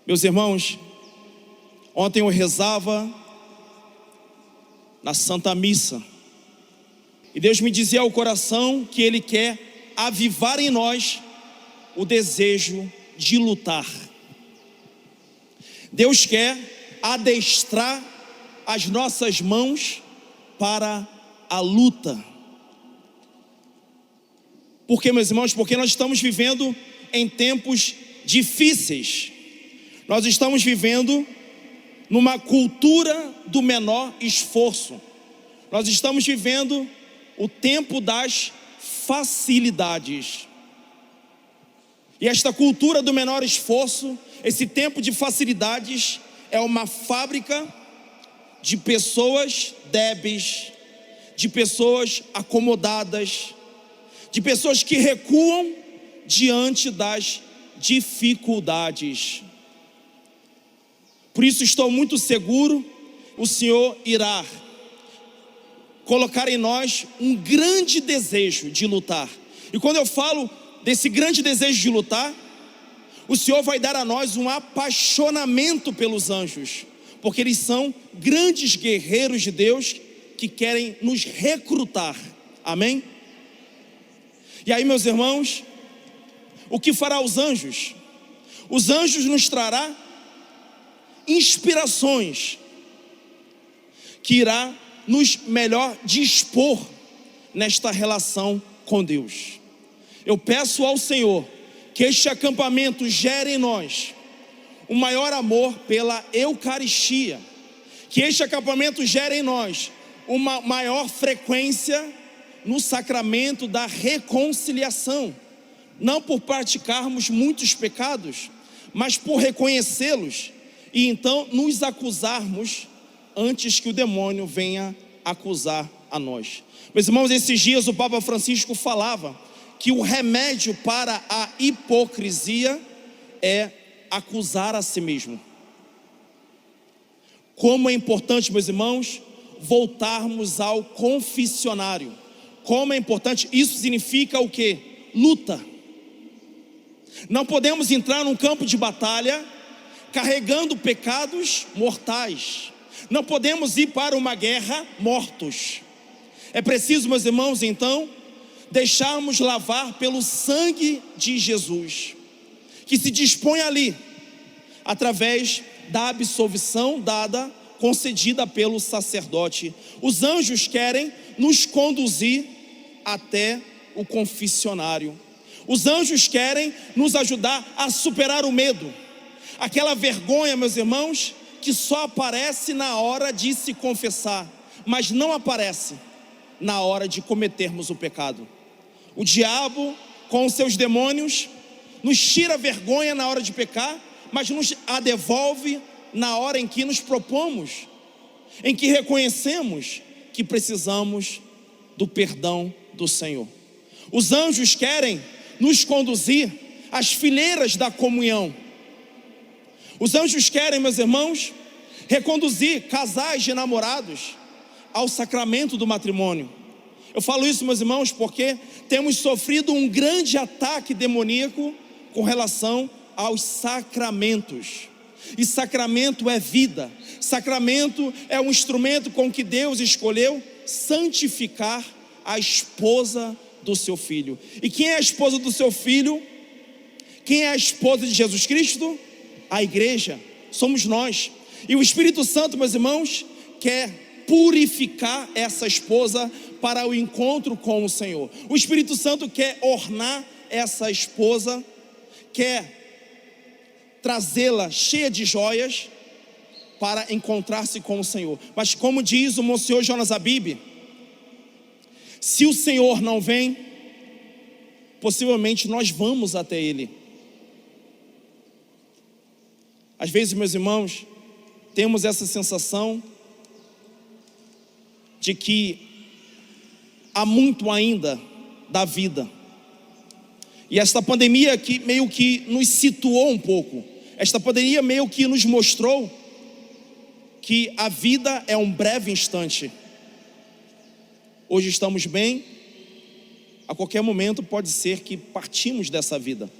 Meus irmãos, ontem eu rezava na Santa Missa e Deus me dizia ao coração que Ele quer avivar em nós o desejo de lutar. Deus quer adestrar as nossas mãos para a luta. Por quê, meus irmãos? Porque nós estamos vivendo em tempos difíceis. Nós estamos vivendo numa cultura do menor esforço. Nós estamos vivendo o tempo das facilidades. E esta cultura do menor esforço, esse tempo de facilidades, é uma fábrica de pessoas débeis, de pessoas acomodadas, de pessoas que recuam diante das dificuldades. Por isso estou muito seguro, o Senhor irá colocar em nós um grande desejo de lutar. E quando eu falo desse grande desejo de lutar, o Senhor vai dar a nós um apaixonamento pelos anjos, porque eles são grandes guerreiros de Deus que querem nos recrutar. Amém? E aí, meus irmãos, o que fará os anjos? Os anjos nos trará inspirações que irá nos melhor dispor nesta relação com Deus. Eu peço ao Senhor que este acampamento gere em nós um maior amor pela Eucaristia, que este acampamento gere em nós uma maior frequência no sacramento da reconciliação, não por praticarmos muitos pecados, mas por reconhecê-los e então nos acusarmos antes que o demônio venha acusar a nós. Meus irmãos, esses dias o Papa Francisco falava que o remédio para a hipocrisia é acusar a si mesmo. Como é importante, meus irmãos, voltarmos ao confessionário. Como é importante, isso significa o quê? Luta. Não podemos entrar num campo de batalha carregando pecados mortais. Não podemos ir para uma guerra mortos. É preciso, meus irmãos, então, deixarmos lavar pelo sangue de Jesus, que se dispõe ali, através da absolvição concedida pelo sacerdote. Os anjos querem nos conduzir até o confessionário. Os anjos querem nos ajudar a superar o medo, aquela vergonha, meus irmãos, que só aparece na hora de se confessar, mas não aparece na hora de cometermos o pecado. O diabo, com os seus demônios, nos tira a vergonha na hora de pecar, mas nos a devolve na hora em que nos propomos, em que reconhecemos que precisamos do perdão do Senhor. Os anjos querem nos conduzir às fileiras da comunhão. Os anjos querem, meus irmãos, reconduzir casais de namorados ao sacramento do matrimônio. Eu falo isso, meus irmãos, porque temos sofrido um grande ataque demoníaco com relação aos sacramentos. E sacramento é vida. Sacramento é um instrumento com que Deus escolheu santificar a esposa do seu filho. E quem é a esposa do seu filho? Quem é a esposa de Jesus Cristo? A igreja, somos nós. E o Espírito Santo, meus irmãos, quer purificar essa esposa para o encontro com o Senhor. O Espírito Santo quer ornar essa esposa, quer trazê-la cheia de joias para encontrar-se com o Senhor. Mas como diz o Monsenhor Jonas Abib, se o Senhor não vem, possivelmente nós vamos até Ele. Às vezes, meus irmãos, temos essa sensação de que há muito ainda da vida. E esta pandemia que meio que nos situou um pouco. Esta pandemia meio que nos mostrou que a vida é um breve instante. Hoje estamos bem, a qualquer momento pode ser que partimos dessa vida.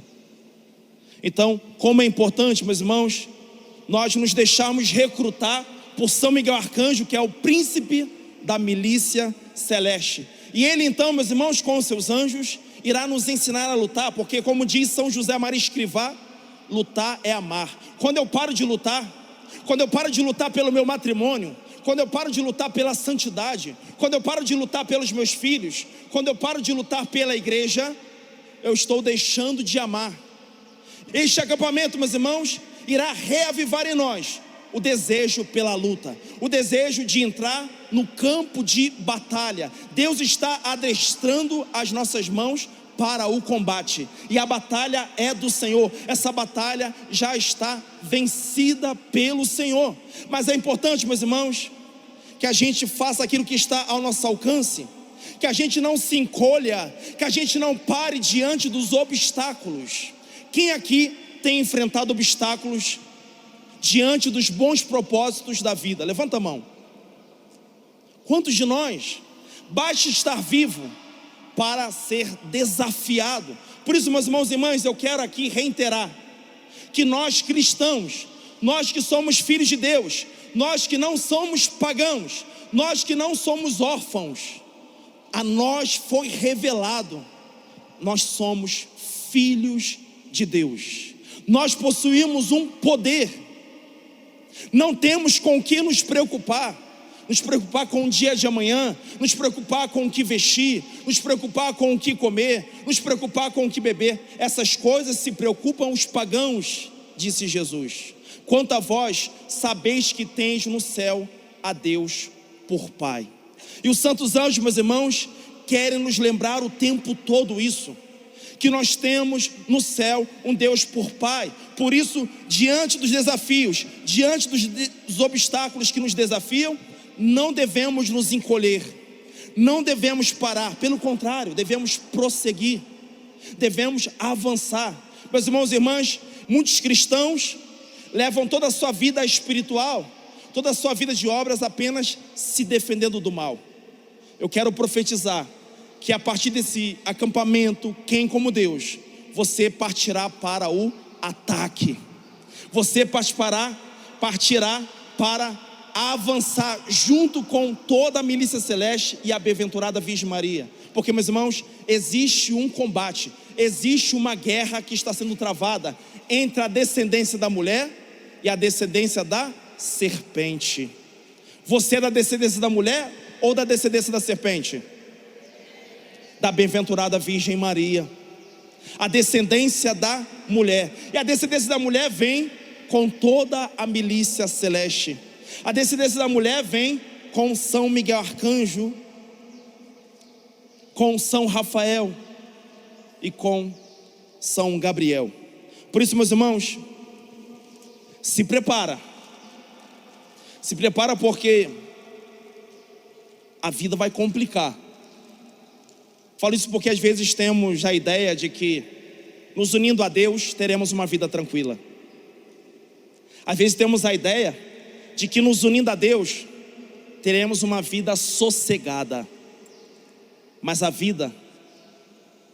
Então, como é importante, meus irmãos, nós nos deixarmos recrutar por São Miguel Arcanjo, que é o príncipe da milícia celeste. E ele então, meus irmãos, com os seus anjos, irá nos ensinar a lutar, porque como diz São José Maria Escrivá, lutar é amar. Quando eu paro de lutar pelo meu matrimônio, quando eu paro de lutar pela santidade, quando eu paro de lutar pelos meus filhos, quando eu paro de lutar pela igreja, eu estou deixando de amar. Este acampamento, meus irmãos, irá reavivar em nós o desejo pela luta, o desejo de entrar no campo de batalha. Deus está adestrando as nossas mãos para o combate, e a batalha é do Senhor. Essa batalha já está vencida pelo Senhor, mas é importante, meus irmãos, que a gente faça aquilo que está ao nosso alcance, que a gente não se encolha, que a gente não pare diante dos obstáculos. Quem aqui tem enfrentado obstáculos diante dos bons propósitos da vida? Levanta a mão. Quantos de nós basta estar vivo para ser desafiado? Por isso, meus irmãos e irmãs, eu quero aqui reiterar que nós cristãos, nós que somos filhos de Deus, nós que não somos pagãos, nós que não somos órfãos, a nós foi revelado, nós somos filhos de Deus. Nós possuímos um poder, não temos com o que nos preocupar com o dia de amanhã, nos preocupar com o que vestir, nos preocupar com o que comer, nos preocupar com o que beber. Essas coisas se preocupam os pagãos, disse Jesus. Quanto a vós, sabeis que tens no céu a Deus por Pai. E os santos anjos, meus irmãos, querem nos lembrar o tempo todo isso, que nós temos no céu um Deus por Pai. Por isso, diante dos desafios, diante dos obstáculos que nos desafiam, não devemos nos encolher, não devemos parar, pelo contrário, devemos prosseguir, devemos avançar. Meus irmãos e irmãs, muitos cristãos levam toda a sua vida espiritual, toda a sua vida de obras apenas se defendendo do mal. Eu quero profetizar que a partir desse acampamento, quem como Deus, você partirá para o ataque, você partirá para avançar junto com toda a milícia celeste e a bem-aventurada Virgem Maria. Porque, meus irmãos, existe um combate, existe uma guerra que está sendo travada entre a descendência da mulher e a descendência da serpente. Você é da descendência da mulher ou da descendência da serpente? Da bem-aventurada Virgem Maria. A descendência da mulher. E a descendência da mulher vem com toda a milícia celeste. A descendência da mulher vem com São Miguel Arcanjo, com São Rafael e com São Gabriel. Por isso, meus irmãos, se prepara porque a vida vai complicar. Falo isso porque às vezes temos a ideia de que nos unindo a Deus teremos uma vida tranquila. Às vezes temos a ideia de que nos unindo a Deus teremos uma vida sossegada. Mas a vida,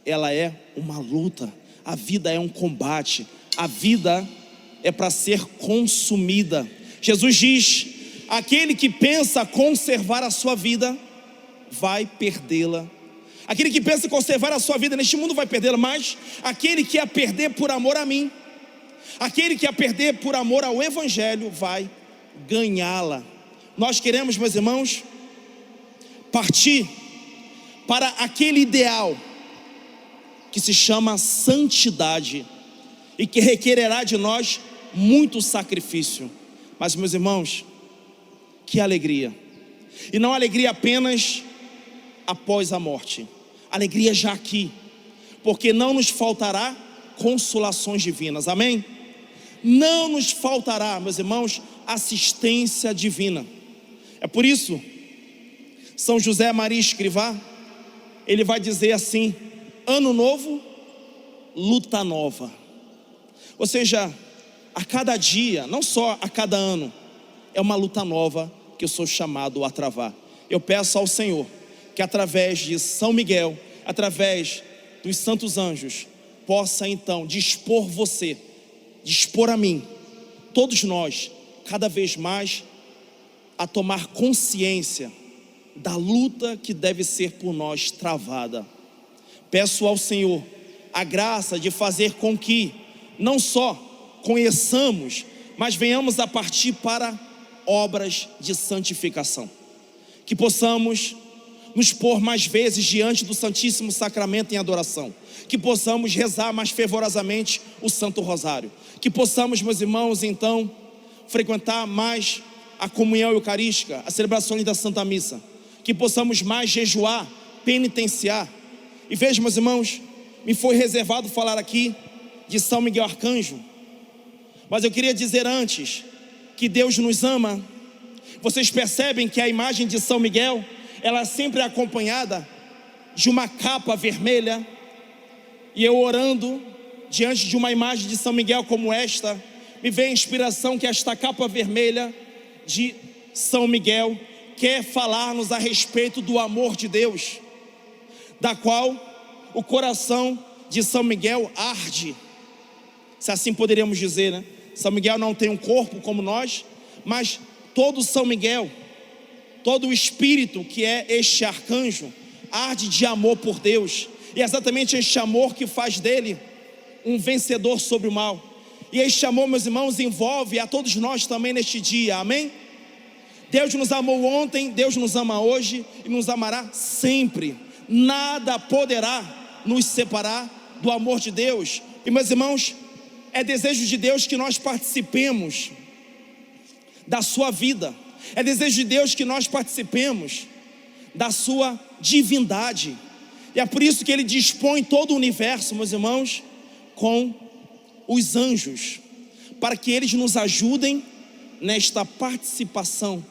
ela é uma luta, a vida é um combate, a vida é para ser consumida. Jesus diz: aquele que pensa conservar a sua vida vai perdê-la. Aquele que pensa conservar a sua vida neste mundo vai perdê-la, mas aquele que a perder por amor a mim, aquele que a perder por amor ao Evangelho, vai ganhá-la. Nós queremos, meus irmãos, partir para aquele ideal que se chama santidade e que requererá de nós muito sacrifício. Mas, meus irmãos, que alegria! E não alegria apenas após a morte, alegria já aqui, porque não nos faltará consolações divinas, amém? Não nos faltará, meus irmãos, assistência divina. É por isso, São José Maria Escrivá, ele vai dizer assim: ano novo, luta nova. Ou seja, a cada dia, não só a cada ano, é uma luta nova que eu sou chamado a travar. Eu peço ao Senhor que através de São Miguel, através dos santos anjos, possa então dispor você, dispor a mim, todos nós, cada vez mais, a tomar consciência da luta que deve ser por nós travada. Peço ao Senhor a graça de fazer com que não só conheçamos, mas venhamos a partir para obras de santificação. Que possamos nos pôr mais vezes diante do Santíssimo Sacramento em adoração. Que possamos rezar mais fervorosamente o Santo Rosário. Que possamos, meus irmãos, então, frequentar mais a comunhão eucarística, a celebração da Santa Missa. Que possamos mais jejuar, penitenciar. E veja, meus irmãos, me foi reservado falar aqui de São Miguel Arcanjo, mas eu queria dizer antes que Deus nos ama. Vocês percebem que a imagem de São Miguel, ela sempre é acompanhada de uma capa vermelha, e eu orando diante de uma imagem de São Miguel como esta, me vem a inspiração que esta capa vermelha de São Miguel quer falar-nos a respeito do amor de Deus, da qual o coração de São Miguel arde, se assim poderíamos dizer, né? São Miguel não tem um corpo como nós, mas todo São Miguel, todo o espírito que é este arcanjo, arde de amor por Deus, e é exatamente este amor que faz dele um vencedor sobre o mal. E este amor, meus irmãos, envolve a todos nós também neste dia, amém? Deus nos amou ontem, Deus nos ama hoje e nos amará sempre. Nada poderá nos separar do amor de Deus. E, meus irmãos, é desejo de Deus que nós participemos da sua vida. É desejo de Deus que nós participemos da sua divindade. E é por isso que Ele dispõe todo o universo, meus irmãos, com os anjos, para que eles nos ajudem nesta participação.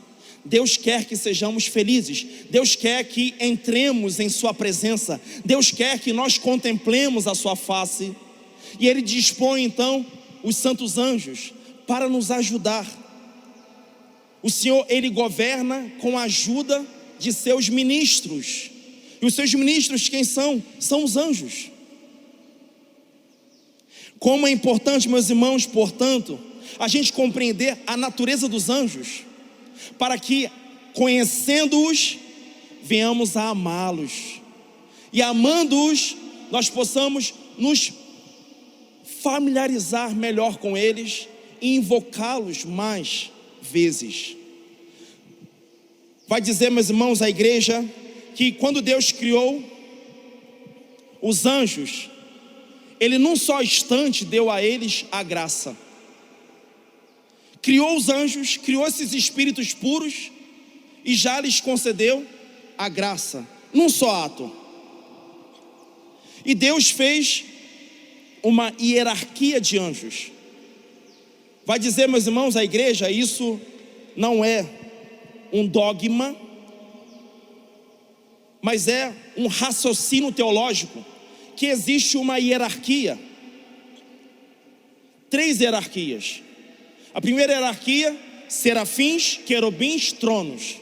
Deus quer que sejamos felizes. Deus quer que entremos em sua presença. Deus quer que nós contemplemos a sua face. E Ele dispõe então os santos anjos para nos ajudar. O Senhor, Ele governa com a ajuda de seus ministros. E os seus ministros quem são? São os anjos. Como é importante, meus irmãos, portanto, a gente compreender a natureza dos anjos, para que, conhecendo-os, venhamos a amá-los. E amando-os, nós possamos nos familiarizar melhor com eles e invocá-los mais vezes. Vai dizer, meus irmãos, a igreja, que quando Deus criou os anjos, Ele num só instante deu a eles a graça. Criou os anjos, criou esses espíritos puros e já lhes concedeu a graça, num só ato. E Deus fez uma hierarquia de anjos. Vai dizer, meus irmãos, a igreja, isso não é um dogma, mas é um raciocínio teológico, que existe uma hierarquia, 3 hierarquias. A primeira hierarquia, serafins, querubins, tronos.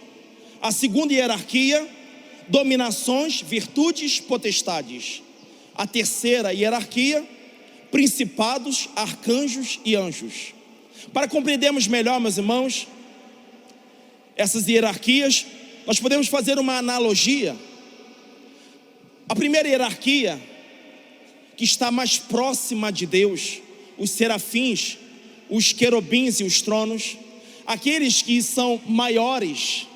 A segunda hierarquia, dominações, virtudes, potestades. A terceira hierarquia, principados, arcanjos e anjos. Para compreendermos melhor, meus irmãos, essas hierarquias, nós podemos fazer uma analogia. A primeira hierarquia, que está mais próxima de Deus, os serafins, os querubins e os tronos, aqueles que são maiores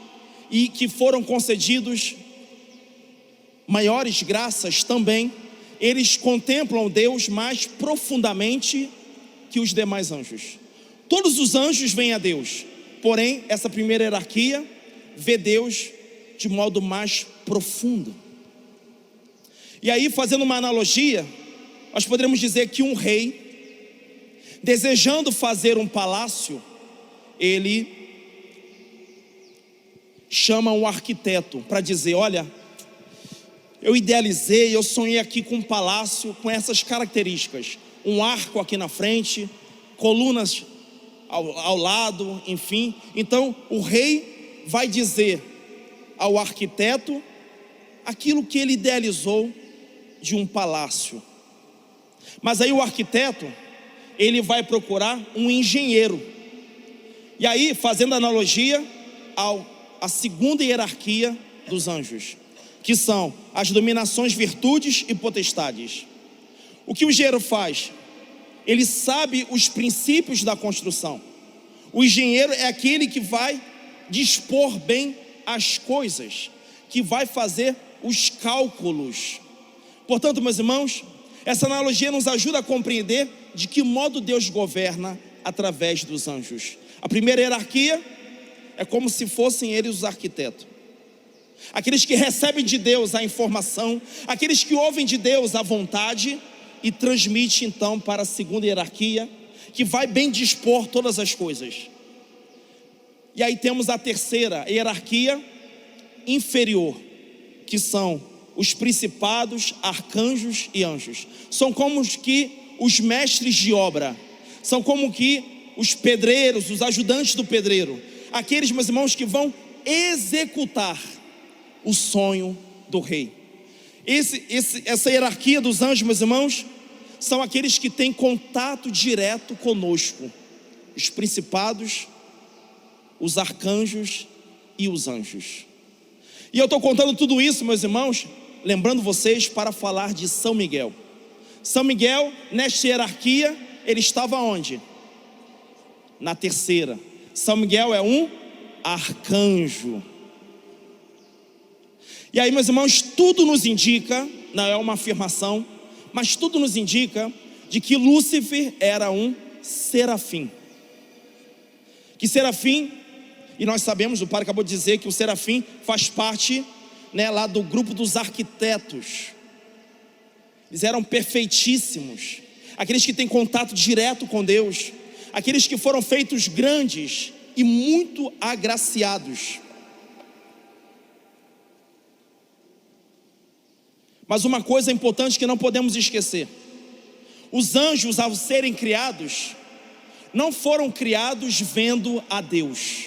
e que foram concedidos maiores graças também, eles contemplam Deus mais profundamente que os demais anjos. Todos os anjos veem a Deus, porém essa primeira hierarquia vê Deus de modo mais profundo. E aí, fazendo uma analogia, nós poderíamos dizer que um rei, desejando fazer um palácio, ele chama um arquiteto para dizer: olha, eu idealizei, eu sonhei aqui com um palácio com essas características, um arco aqui na frente, colunas ao lado, enfim. Então o rei vai dizer ao arquiteto aquilo que ele idealizou de um palácio. Mas aí o arquiteto, ele vai procurar um engenheiro E aí, fazendo analogia à segunda hierarquia dos anjos, que são as dominações, virtudes e potestades. O que o engenheiro faz? Ele sabe os princípios da construção. O engenheiro é aquele que vai dispor bem as coisas, que vai fazer os cálculos. Portanto, meus irmãos, essa analogia nos ajuda a compreender de que modo Deus governa através dos anjos. A primeira hierarquia é como se fossem eles os arquitetos, aqueles que recebem de Deus a informação, aqueles que ouvem de Deus a vontade e transmitem então para a segunda hierarquia, que vai bem dispor todas as coisas. E aí temos a terceira hierarquia inferior, que são os principados, arcanjos e anjos. São como que os mestres de obra, são como que os pedreiros, os ajudantes do pedreiro, aqueles, meus irmãos, que vão executar o sonho do rei. Essa hierarquia dos anjos, meus irmãos, são aqueles que têm contato direto conosco: os principados, os arcanjos e os anjos. E eu estou contando tudo isso, meus irmãos, lembrando vocês, para falar de São Miguel. São Miguel, nesta hierarquia, ele estava onde? Na terceira. São Miguel é um arcanjo. E aí, meus irmãos, tudo nos indica, não é uma afirmação, mas tudo nos indica de que Lúcifer era um serafim. Que serafim, e nós sabemos, o padre acabou de dizer que o serafim faz parte, lá do grupo dos arquitetos. Eles eram perfeitíssimos, aqueles que têm contato direto com Deus, aqueles que foram feitos grandes e muito agraciados. Mas uma coisa importante que não podemos esquecer: os anjos, ao serem criados, não foram criados vendo a Deus.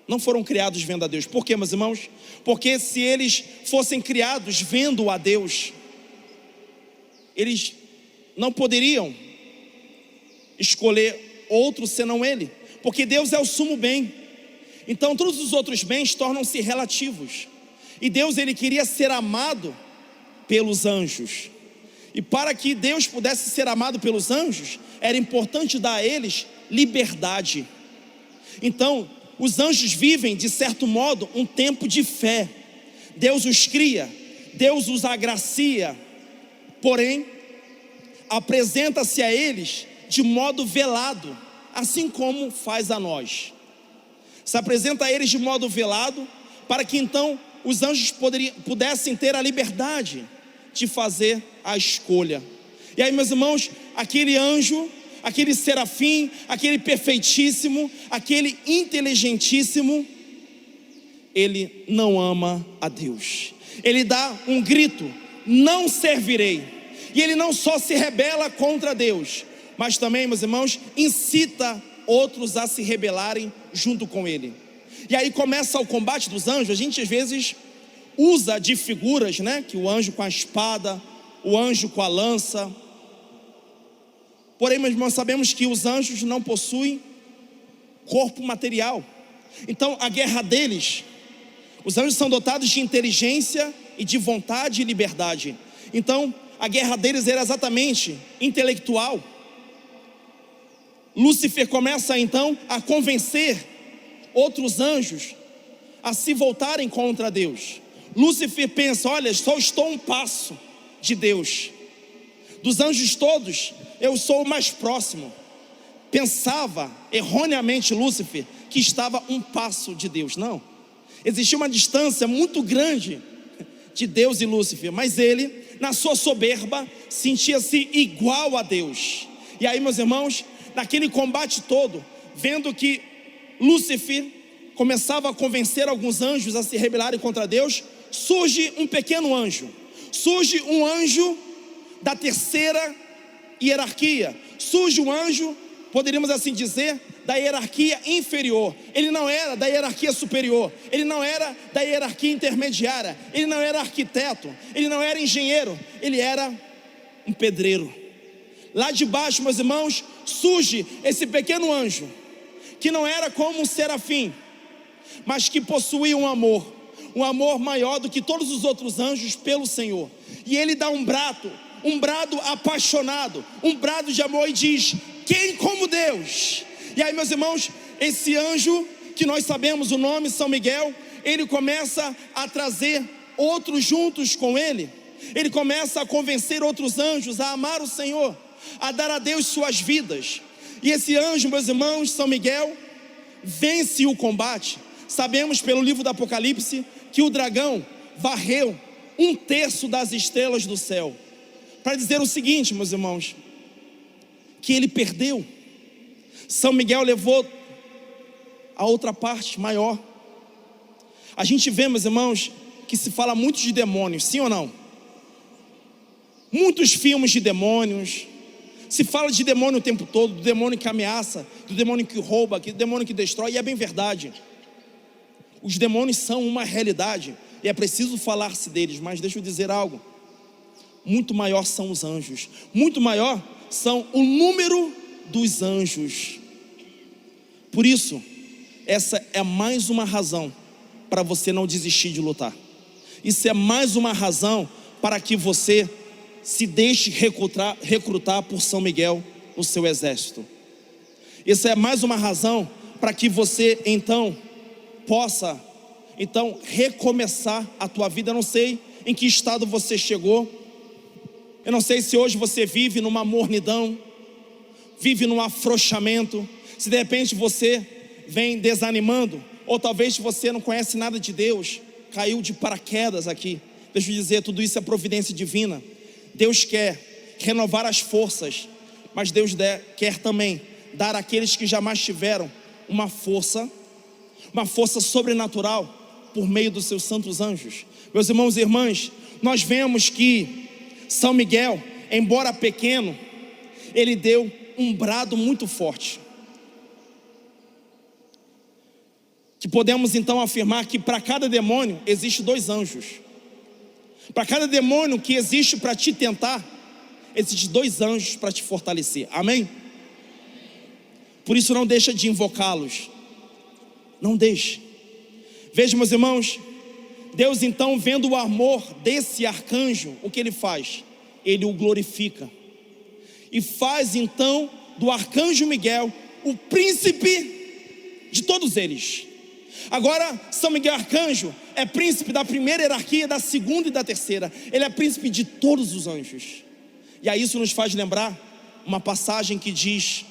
Não foram criados vendo a Deus. Por quê, meus irmãos? Porque se eles fossem criados vendo a Deus, eles não poderiam escolher outro senão Ele, porque Deus é o sumo bem. Então todos os outros bens tornam-se relativos. E Deus, Ele queria ser amado pelos anjos. E para que Deus pudesse ser amado pelos anjos, era importante dar a eles liberdade. Então, os anjos vivem, de certo modo, um tempo de fé. Deus os cria, Deus os agracia, porém, apresenta-se a eles de modo velado, assim como faz a nós. Se apresenta a eles de modo velado, para que então os anjos pudessem ter a liberdade de fazer a escolha. E aí, meus irmãos, aquele anjo, aquele serafim, aquele perfeitíssimo, aquele inteligentíssimo, ele não ama a Deus. Ele dá um grito: não servirei. E ele não só se rebela contra Deus, mas também, meus irmãos, incita outros a se rebelarem junto com ele. E aí começa o combate dos anjos. A gente às vezes usa de figuras, que o anjo com a espada, o anjo com a lança. Porém, meus irmãos, sabemos que os anjos não possuem corpo material. Então a guerra deles, os anjos são dotados de inteligência e de vontade e liberdade. Então a guerra deles era exatamente intelectual. Lúcifer começa então a convencer outros anjos a se voltarem contra Deus. Lúcifer pensa: olha, só estou um passo de Deus. Dos anjos todos, eu sou o mais próximo. Pensava erroneamente Lúcifer que estava um passo de Deus. Não, existia uma distância muito grande de Deus e Lúcifer, mas ele, na sua soberba, sentia-se igual a Deus. E aí, meus irmãos, naquele combate todo, vendo que Lúcifer começava a convencer alguns anjos a se rebelarem contra Deus, surge um pequeno anjo, surge um anjo da terceira hierarquia, surge um anjo, poderíamos assim dizer, da hierarquia inferior. Ele não era da hierarquia superior, ele não era da hierarquia intermediária, ele não era arquiteto, ele não era engenheiro, ele era um pedreiro. Lá de baixo, meus irmãos, surge esse pequeno anjo, que não era como um serafim, mas que possuía um amor maior do que todos os outros anjos pelo Senhor. E ele dá um brado apaixonado, um brado de amor, e diz: quem como Deus? E aí, meus irmãos, esse anjo, que nós sabemos o nome, São Miguel, ele começa a trazer outros juntos com ele. Ele começa a convencer outros anjos a amar o Senhor, a dar a Deus suas vidas. E esse anjo, meus irmãos, São Miguel, vence o combate. Sabemos pelo livro do Apocalipse que o dragão varreu 1/3 das estrelas do céu, para dizer o seguinte, meus irmãos, que ele perdeu. São Miguel levou a outra parte maior. A gente vê, meus irmãos, que se fala muito de demônios, sim ou não? Muitos filmes de demônios. Se fala de demônio o tempo todo, do demônio que ameaça, do demônio que rouba, do demônio que destrói, e é bem verdade. Os demônios são uma realidade, e é preciso falar-se deles, mas deixa eu dizer algo. Muito maior são os anjos, muito maior são o número dos anjos. Por isso, essa é mais uma razão para você não desistir de lutar. Isso é mais uma razão para que você se deixe recrutar por São Miguel no seu exército. Isso é mais uma razão para que você então possa recomeçar a tua vida. Eu não sei em que estado você chegou. Eu não sei se hoje você vive numa mornidão, vive num afrouxamento, se de repente você vem desanimando, ou talvez você não conhece nada de Deus, caiu de paraquedas aqui. Deixa eu dizer, tudo isso é providência divina. Deus quer renovar as forças, mas Deus quer também dar àqueles que jamais tiveram uma força sobrenatural por meio dos seus santos anjos. Meus irmãos e irmãs, nós vemos que São Miguel, embora pequeno, ele deu um brado muito forte, que podemos então afirmar que para cada demônio existe 2 anjos. Para cada demônio que existe para te tentar, existem 2 anjos para te fortalecer. Amém? Por isso não deixa de invocá-los. Não deixe. Veja, meus irmãos, Deus então, vendo o amor desse arcanjo, o que ele faz? Ele o glorifica e faz então do arcanjo Miguel o príncipe de todos eles. Agora, São Miguel Arcanjo é príncipe da primeira hierarquia, da segunda e da terceira. Ele é príncipe de todos os anjos. E aí isso nos faz lembrar uma passagem que diz: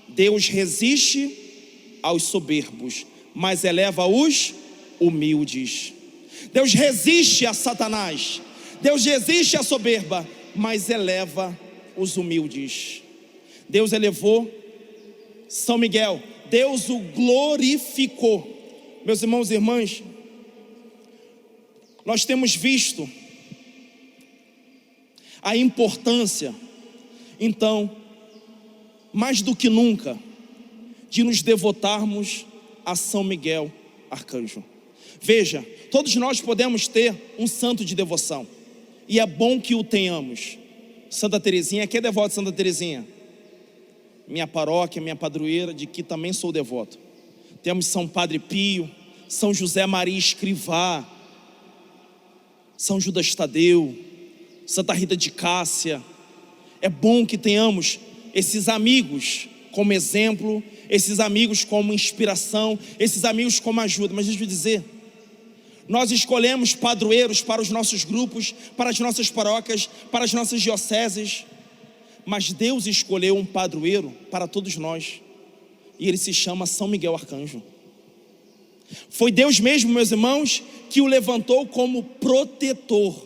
Deus resiste aos soberbos, mas eleva os humildes. Deus resiste a Satanás, Deus resiste à soberba, mas eleva os humildes. Deus elevou São Miguel, Deus o glorificou. Meus irmãos e irmãs, nós temos visto a importância, então, mais do que nunca, de nos devotarmos a São Miguel Arcanjo. Veja, todos nós podemos ter um santo de devoção, e é bom que o tenhamos. Santa Teresinha, quem é devoto de Santa Teresinha? Minha paróquia, minha padroeira, de que também sou devoto. Temos São Padre Pio, São José Maria Escrivá, São Judas Tadeu, Santa Rita de Cássia. É bom que tenhamos esses amigos como exemplo, esses amigos como inspiração, esses amigos como ajuda. Mas deixa eu dizer, nós escolhemos padroeiros para os nossos grupos, para as nossas paróquias, para as nossas dioceses, mas Deus escolheu um padroeiro para todos nós, e ele se chama São Miguel Arcanjo. Foi Deus mesmo, meus irmãos, que o levantou como protetor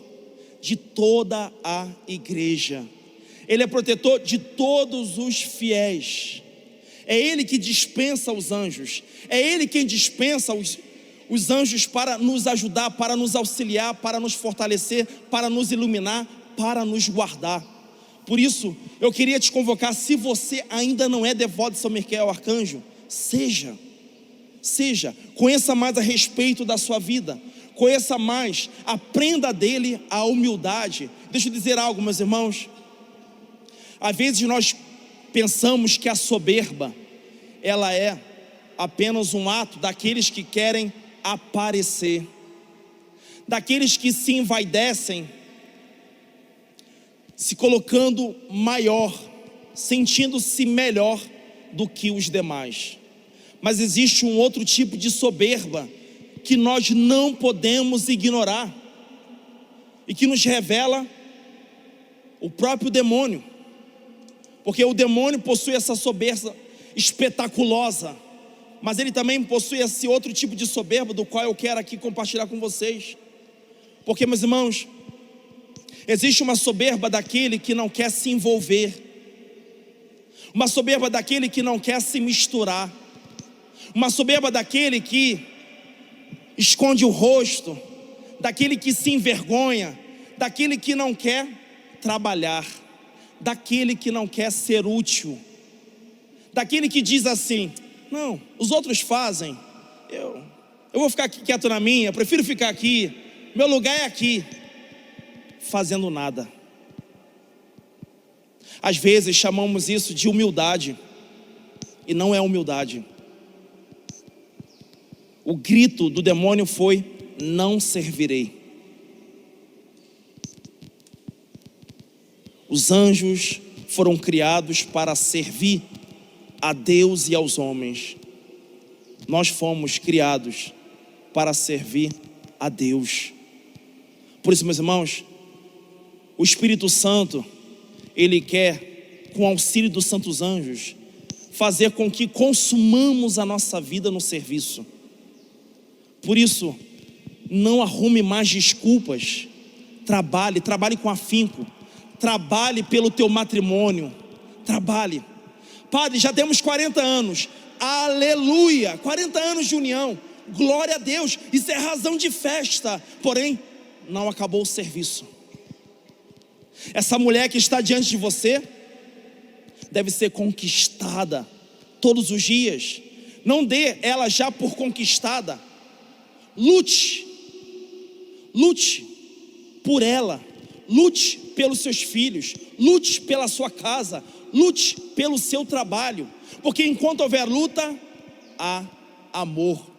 de toda a igreja. Ele é protetor de todos os fiéis. É Ele que dispensa os anjos. É Ele quem dispensa os anjos para nos ajudar, para nos auxiliar, para nos fortalecer, para nos iluminar, para nos guardar. Por isso, eu queria te convocar, se você ainda não é devoto de São Miguel Arcanjo, seja, conheça mais a respeito da sua vida, conheça mais, aprenda dele a humildade. Deixa eu dizer algo, meus irmãos, às vezes nós pensamos que a soberba, ela é apenas um ato daqueles que querem aparecer, daqueles que se envaidecem, se colocando maior, sentindo-se melhor do que os demais. Mas existe um outro tipo de soberba que nós não podemos ignorar e que nos revela o próprio demônio, porque o demônio possui essa soberba espetaculosa, mas ele também possui esse outro tipo de soberba do qual eu quero aqui compartilhar com vocês. Porque, meus irmãos, existe uma soberba daquele que não quer se envolver, uma soberba daquele que não quer se misturar, uma soberba daquele que esconde o rosto, daquele que se envergonha, daquele que não quer trabalhar, daquele que não quer ser útil, daquele que diz assim: não, os outros fazem, eu vou ficar aqui quieto na minha, prefiro ficar aqui, meu lugar é aqui, fazendo nada. Às vezes chamamos isso de humildade, e não é humildade. O grito do demônio foi: não servirei. Os anjos foram criados para servir a Deus e aos homens. Nós fomos criados para servir a Deus. Por isso, meus irmãos, o Espírito Santo, ele quer, com o auxílio dos santos anjos, fazer com que consumamos a nossa vida no serviço. Por isso, não arrume mais desculpas. Trabalhe com afinco. Trabalhe pelo teu matrimônio. Trabalhe. Padre, já temos 40 anos. Aleluia! 40 anos de união. Glória a Deus. Isso é razão de festa. Porém, não acabou o serviço. Essa mulher que está diante de você deve ser conquistada todos os dias. Não dê ela já por conquistada. Lute por ela, lute pelos seus filhos, lute pela sua casa, lute pelo seu trabalho, porque enquanto houver luta, há amor.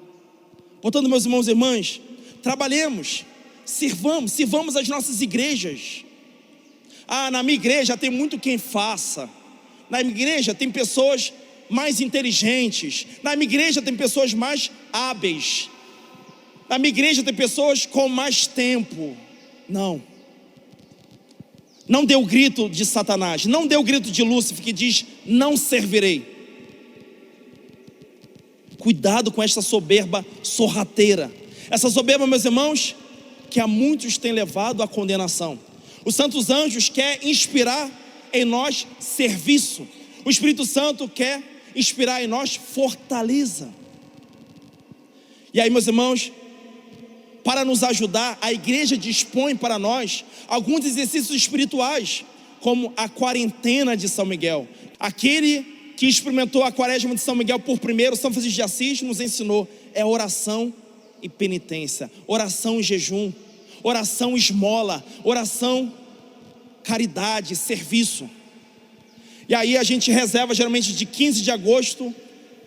Portanto, meus irmãos e irmãs, trabalhemos, sirvamos as nossas igrejas. Na minha igreja tem muito quem faça, na minha igreja tem pessoas mais inteligentes, na minha igreja tem pessoas mais hábeis, na minha igreja tem pessoas com mais tempo. Não dê o grito de Satanás, não dê o grito de Lúcifer que diz: não servirei. Cuidado com esta soberba sorrateira. Essa soberba, meus irmãos, que a muitos tem levado à condenação. Os santos anjos querem inspirar em nós serviço. O Espírito Santo quer inspirar em nós fortaleza. E aí, meus irmãos, para nos ajudar, a igreja dispõe para nós alguns exercícios espirituais, como a quarentena de São Miguel. Aquele que experimentou a quaresma de São Miguel por primeiro, São Francisco de Assis, nos ensinou: é oração e penitência, oração e jejum, oração e esmola, oração, caridade, serviço. E aí a gente reserva geralmente de 15 de agosto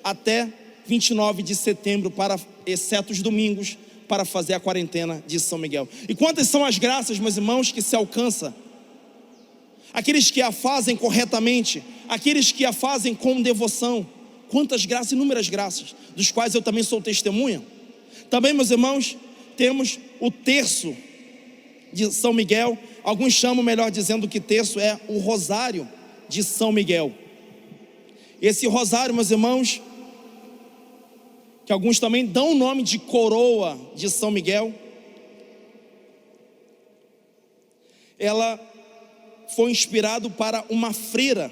até 29 de setembro, exceto os domingos, para fazer a quarentena de São Miguel. E quantas são as graças, meus irmãos, que se alcança? Aqueles que a fazem corretamente, aqueles que a fazem com devoção. Quantas graças, inúmeras graças, dos quais eu também sou testemunha. Também, meus irmãos, temos o terço de São Miguel. Alguns chamam, melhor dizendo, que terço é o rosário de São Miguel. Esse rosário, meus irmãos, que alguns também dão o nome de coroa de São Miguel, ela foi inspirado para uma freira,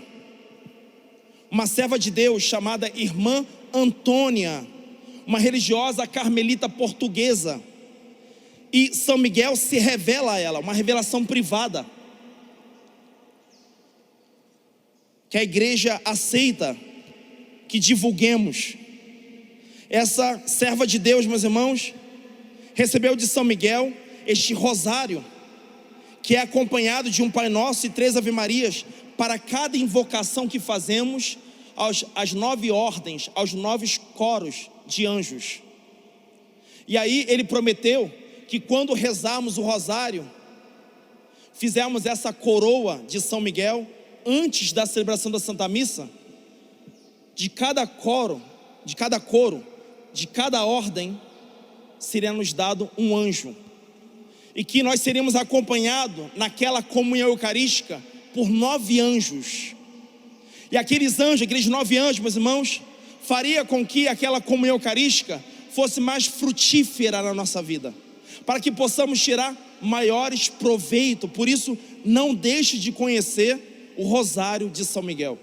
uma serva de Deus chamada Irmã Antônia, uma religiosa carmelita portuguesa. E São Miguel se revela a ela, uma revelação privada, que a igreja aceita que divulguemos. Essa serva de Deus, meus irmãos, recebeu de São Miguel este rosário, que é acompanhado de um Pai Nosso e 3 Ave Marias, para cada invocação que fazemos às 9 ordens, aos 9 coros de anjos. E aí ele prometeu que quando rezarmos o rosário, fizermos essa coroa de São Miguel, antes da celebração da Santa Missa, de cada coro, de cada ordem, seria nos dado um anjo. E que nós seríamos acompanhados naquela comunhão eucarística por 9 anjos. E aqueles 9 anjos, meus irmãos, faria com que aquela comunhão eucarística fosse mais frutífera na nossa vida, para que possamos tirar maiores proveito. Por isso, não deixe de conhecer o rosário de São Miguel.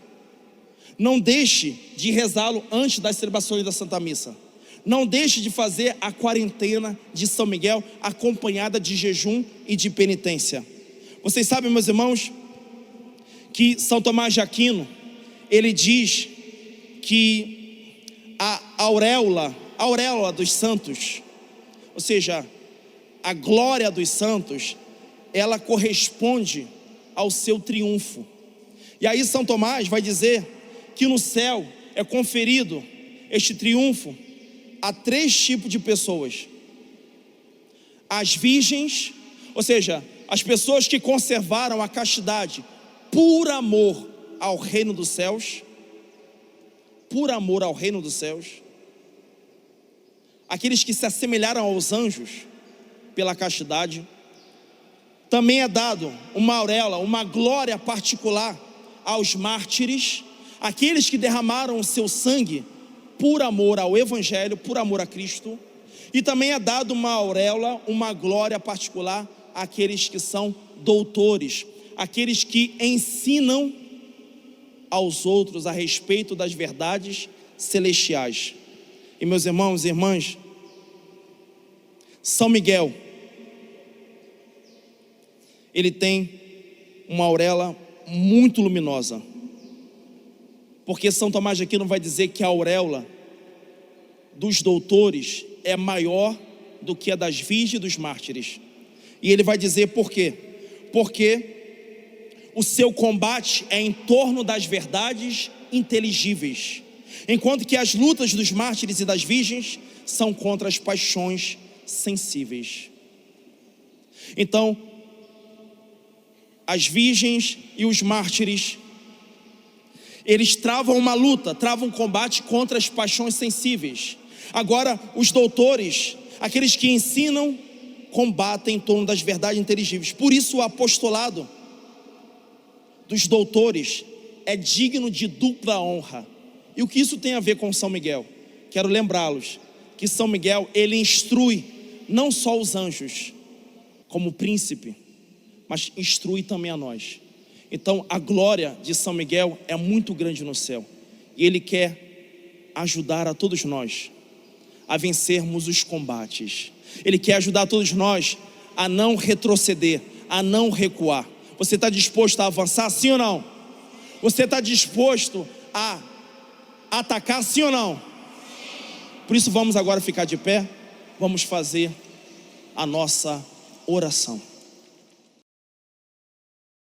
Não deixe de rezá-lo antes das celebrações da Santa Missa. Não deixe de fazer a quarentena de São Miguel, acompanhada de jejum e de penitência. Vocês sabem, meus irmãos, que São Tomás de Aquino, ele diz que a auréola dos santos, ou seja, a glória dos santos, ela corresponde ao seu triunfo. E aí São Tomás vai dizer que no céu é conferido este triunfo a 3 tipos de pessoas: as virgens, ou seja, as pessoas que conservaram a castidade por amor ao reino dos céus, aqueles que se assemelharam aos anjos pela castidade. Também é dado uma auréola, uma glória particular aos mártires, aqueles que derramaram o seu sangue por amor ao Evangelho, por amor a Cristo. E também é dado uma auréola, uma glória particular àqueles que são doutores, aqueles que ensinam aos outros a respeito das verdades celestiais. E meus irmãos e irmãs, São Miguel, ele tem uma auréola muito luminosa, porque São Tomás de Aquino vai dizer que a auréola dos doutores é maior do que a das virgens e dos mártires. E ele vai dizer por quê? Porque o seu combate é em torno das verdades inteligíveis, enquanto que as lutas dos mártires e das virgens são contra as paixões sensíveis. Então, as virgens e os mártires, eles travam uma luta, travam um combate contra as paixões sensíveis. Agora, os doutores, aqueles que ensinam, combatem em torno das verdades inteligíveis. Por isso o apostolado dos doutores é digno de dupla honra. E o que isso tem a ver com São Miguel? Quero lembrá-los que São Miguel, ele instrui não só os anjos como príncipe, mas instrui também a nós. Então a glória de São Miguel é muito grande no céu, e ele quer ajudar a todos nós a vencermos os combates. Ele quer ajudar a todos nós a não retroceder, a não recuar. Você está disposto a avançar, sim ou não? Você está disposto a atacar, sim ou não? Por isso vamos agora ficar de pé, vamos fazer a nossa oração.